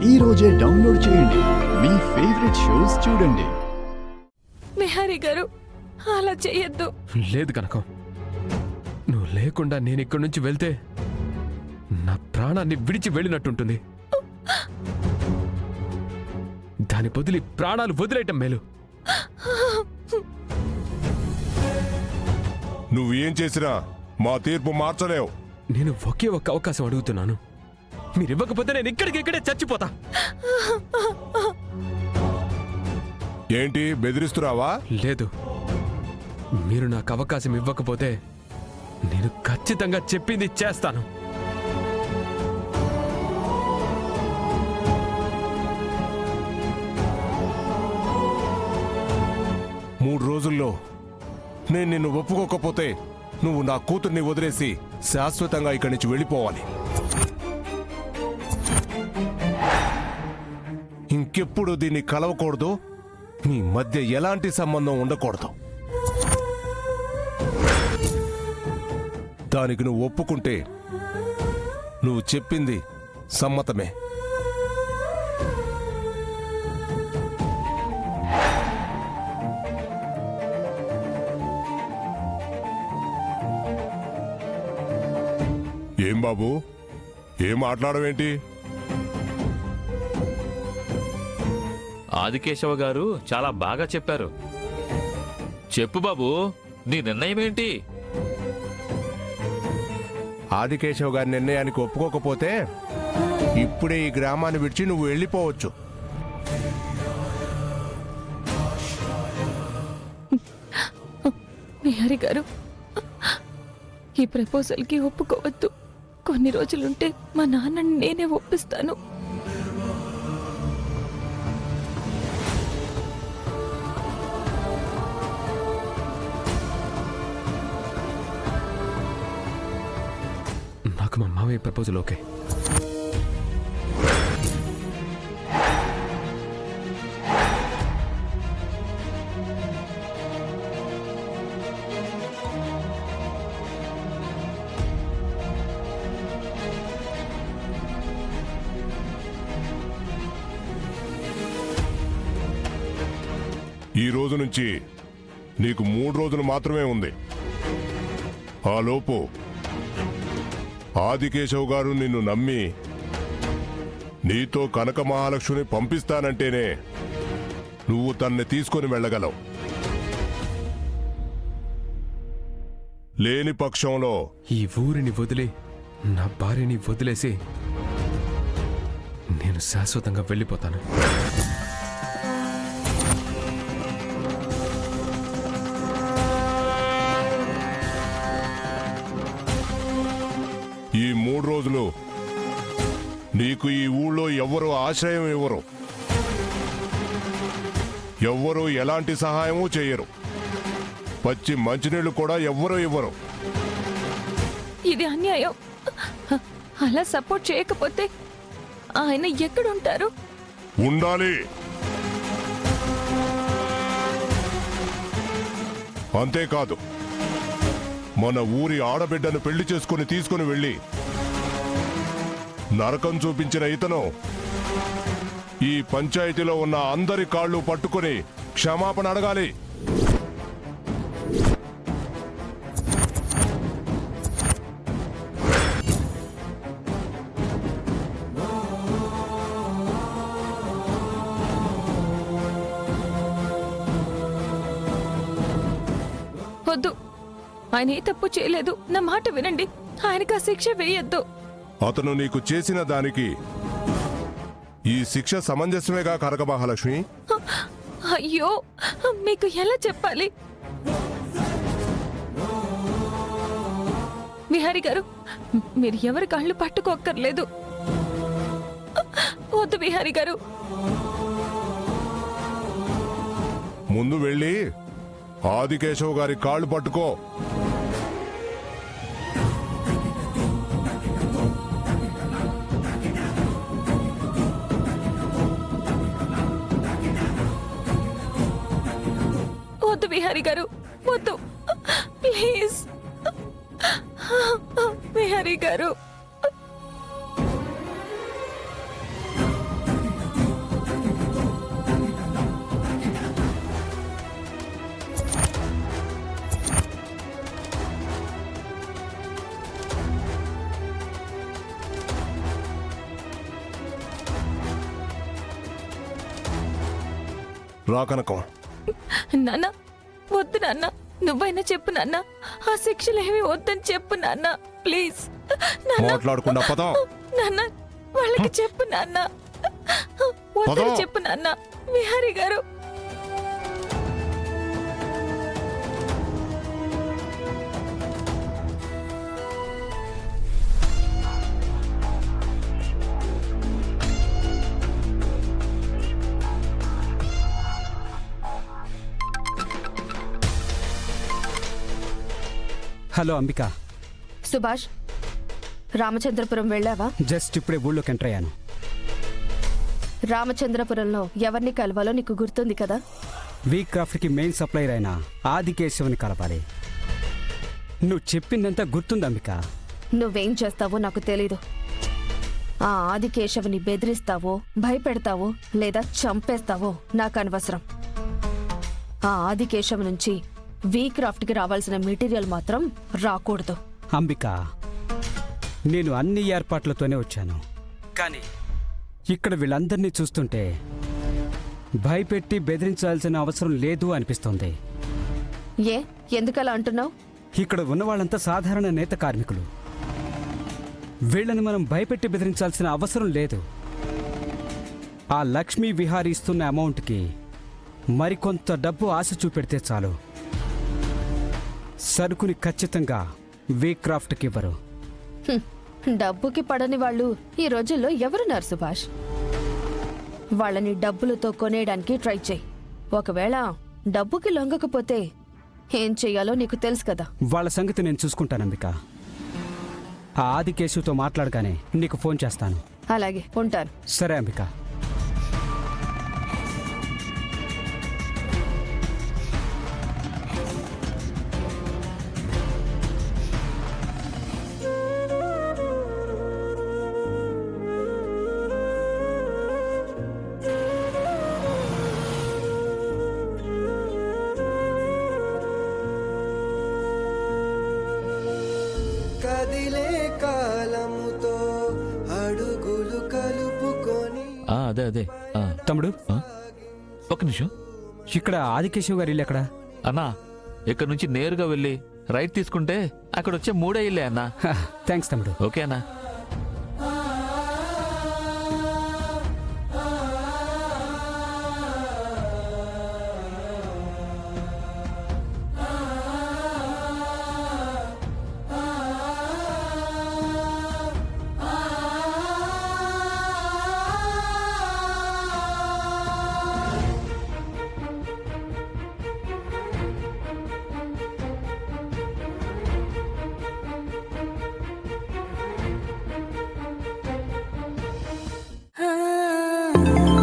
ఈ రోజే డౌన్లోడ్ చేయండి. మీ ఫేవరెట్ షోస్ చూడండి. విహారీ గారు అలా చేయొద్దు. లేదు కనకం, నువ్వు లేకుండా నేను ఇక్కడి నుంచి వెళ్తే నా ప్రాణాన్ని విడిచి వెళ్ళినట్టుంటుంది. దాని బదులు ప్రాణాలు వదిలేయటం మేలు. నువ్వేం చేసినా మా తీర్పు మార్చలేవు. నేను ఒకే ఒక్క అవకాశం అడుగుతున్నాను. మీరు ఇవ్వకపోతే నేను ఇక్కడికిక్కడే చచ్చిపోతా. ఏంటి బెదిరిస్తున్నావా? లేదు, మీరు నాకు అవకాశం ఇవ్వకపోతే నేను ఖచ్చితంగా చెప్పింది చేస్తాను. మూడు రోజుల్లో నేను నిన్ను ఒప్పుకోకపోతే నువ్వు నా కూతుర్ని వదిలేసి శాశ్వతంగా ఇక్కడి నుంచి వెళ్ళిపోవాలి. ఇంకెప్పుడు దీన్ని కలవకూడదు. మీ మధ్య ఎలాంటి సంబంధం ఉండకూడదు. దానికి నువ్వు ఒప్పుకుంటే నువ్వు చెప్పింది సమ్మతమే. ఏం బాబు, ఏం మాట్లాడవేంటి? ఆదికేశవ గారు చాలా బాగా చెప్పారు. చెప్పు బాబు, నీ నిర్ణయం ఏంటి? ఆదికేశవ్ గారి నిర్ణయానికి ఒప్పుకోకపోతే ఇప్పుడే ఈ గ్రామాన్ని విడిచి నువ్వు వెళ్ళిపోవచ్చు. విహారీ గారు, ఈ ప్రపోజల్కి ఒప్పుకోవద్దు. కొన్ని రోజులుంటే మా నాన్నని నేనే ఒప్పిస్తాను. నాకు మా మామయ్య ప్రపోజల్ ఓకే. ఈ రోజు నుంచి నీకు 3 రోజులు మాత్రమే ఉంది. ఆ లోపు ఆదికేశవ్ గారు నిన్ను నమ్మి నీతో కనక మహాలక్ష్మిని పంపిస్తానంటేనే నువ్వు తన్ని తీసుకొని వెళ్ళగలవు. లేని పక్షంలో ఈ ఊరిని వదిలి నా భార్యని వదిలేసి నేను శాశ్వతంగా వెళ్ళిపోతాను. ఈ 3 రోజులు నీకు ఈ ఊళ్ళో ఎవ్వరూ ఆశ్రయం ఇవ్వరు. ఎవ్వరూ ఎలాంటి సహాయమూ చెయ్యరు. పచ్చి మంచినీళ్లు కూడా ఎవ్వరూ ఇవ్వరు. ఇది అన్యాయం. అలా సపోర్ట్ చేయకపోతే ఆయన ఎక్కడుంటారు? ఉండాలి. అంతేకాదు, మన ఊరి ఆడబిడ్డను పెళ్లి చేసుకుని తీసుకుని వెళ్ళి నరకం చూపించిన ఇతను ఈ పంచాయతీలో ఉన్న అందరి కాళ్ళు పట్టుకుని క్షమాపణ అడగాలి. వద్దు, ఆయన ఏ తప్పు చేయలేదు. నా మాట వినండి. ఆయనకు ఆ శిక్ష వేయొద్దు. అతను నీకు చేసిన దానికి ఈ శిక్ష సమంజసమేగా కనక మహాలక్ష్మి? అయ్యో, మీకు ఎలా చెప్పాలి? విహారీ గారు, మీరు ఎవరి కాళ్ళు పట్టుకోక్కర్లేదు. వద్దు విహారీ గారు. ముందు వెళ్ళి ఆదికేశవ్ గారి కాళ్ళు పట్టుకో. వద్దు విహారీ గారు, వద్దు ప్లీజ్. విహారీ గారు, రా కనకం. నాన్న వద్దు నాన్న, నువ్వైనా చెప్పు నాన్న. ఆ శిక్షలు ఏమి వద్దని చెప్పు నాన్న, ప్లీజ్ నాన్న. మాట్లాడకుండా పదం. నాన్న వాళ్ళకి చెప్పు నాన్న, వద్దని పద. చెప్పు నాన్న. విహారీ గారు, హలో అంబిక, సుభాష్, రామచంద్రపురం వెళ్ళావా? జస్ట్ ఇప్పుడే ఊళ్ళోకి ఎంటర్ అయ్యాను. రామచంద్రపురంలో ఎవరిని కలవాలో నీకు గుర్తుంది కదా? వీక్ క్రాఫ్ట్కి మెయిన్ సప్లైర్ అయిన ఆదికేశవుని కలవాలి. నువ్వు చెప్పిందంతా గుర్తుంది అంబిక. నువ్వేం చేస్తావో నాకు తెలీదు. ఆ ఆదికేశవుని బెదిరిస్తావో, భయపెడతావో లేదా చంపేస్తావో నాకు అనవసరం. ఆ ఆదికేశవు నుంచి వీక్రాఫ్ట్కి రావాల్సిన మెటీరియల్ మాత్రం రాకూడదు. అంబిక, నేను అన్ని ఏర్పాట్లతోనే వచ్చాను, కానీ ఇక్కడ వీళ్ళందరినీ చూస్తుంటే భయపెట్టి బెదిరించాల్సిన అవసరం లేదు అనిపిస్తోంది. ఏ, ఎందుకలా అంటున్నావు? ఇక్కడ ఉన్న వాళ్ళంతా సాధారణ నేత కార్మికులు. వీళ్ళని మనం భయపెట్టి బెదిరించాల్సిన అవసరం లేదు. ఆ లక్ష్మీ విహారీ ఇస్తున్న అమౌంట్కి మరికొంత డబ్బు ఆశ చూపెడితే చాలు. సరుకుని ఖచ్చితంగా వీక్రాఫ్ట్కి ఇవ్వరు. హ్మ్, డబ్బుకి పడని వాళ్ళు ఈ రోజుల్లో ఎవరున్నారు సుభాష్? వాళ్ళని డబ్బులతో కొనేయడానికి ట్రై చేయి. ఒకవేళ డబ్బుకి లొంగకపోతే ఏం చెయ్యాలో నీకు తెలుసు కదా. వాళ్ళ సంగతి నేను చూసుకుంటాను అంబిక. ఆ ఆదికేశుతో మాట్లాడగానే నీకు ఫోన్ చేస్తాను. అలాగే, ఉంటాను. సరే అంబిక. కదిలే కాలముతో అడుగులు కలుపుకొని అదే అదే. తమ్ముడు, ఒక్క నిమిషం. ఇక్కడ ఆదికేశవ్ గారి ఇల్లు ఎక్కడ? అన్నా, ఇక్కడ నుంచి నేరుగా వెళ్ళి రైట్ తీసుకుంటే అక్కడ వచ్చే 3 ఇల్లే అన్నా. థ్యాంక్స్ తమ్ముడు. ఓకే అన్నా. ఆ